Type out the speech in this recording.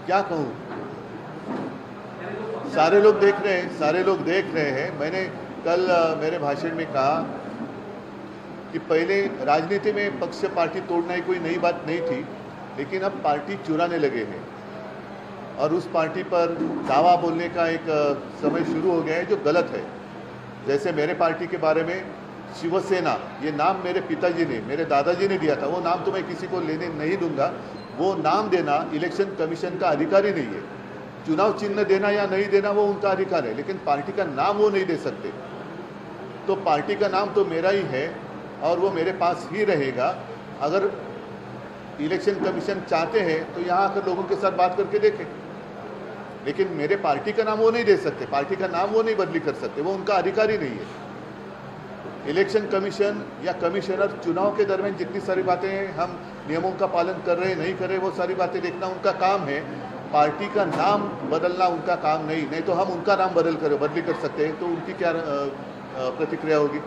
क्या कहूँ, सारे लोग देख रहे हैं, सारे लोग देख रहे हैं। मैंने कल मेरे भाषण में कहा कि पहले राजनीति में पक्ष पार्टी तोड़ना ही कोई नई बात नहीं थी, लेकिन अब पार्टी चुराने लगे हैं और उस पार्टी पर दावा बोलने का एक समय शुरू हो गया है जो गलत है। जैसे मेरे पार्टी के बारे में शिवसेना, ये नाम मेरे पिताजी ने, मेरे दादाजी ने दिया था, वो नाम तो मैं किसी को लेने नहीं दूंगा। वो नाम देना इलेक्शन कमीशन का अधिकार ही नहीं है। चुनाव चिन्ह देना या नहीं देना वो उनका अधिकार है, लेकिन पार्टी का नाम वो नहीं दे सकते। तो पार्टी का नाम तो मेरा ही है और वो मेरे पास ही रहेगा। अगर इलेक्शन कमीशन चाहते हैं तो यहाँ आकर लोगों के साथ बात करके देखें, लेकिन मेरे पार्टी का नाम वो नहीं दे सकते, पार्टी का नाम वो नहीं बदली कर सकते, वो उनका अधिकार ही नहीं है। इलेक्शन कमीशन या कमिश्नर चुनाव के दरमियान जितनी सारी बातें हम नियमों का पालन कर रहे हैं नहीं कर रहे, वो सारी बातें देखना उनका काम है। पार्टी का नाम बदलना उनका काम नहीं। नहीं तो हम उनका नाम बदली कर सकते हैं, तो उनकी क्या प्रतिक्रिया होगी?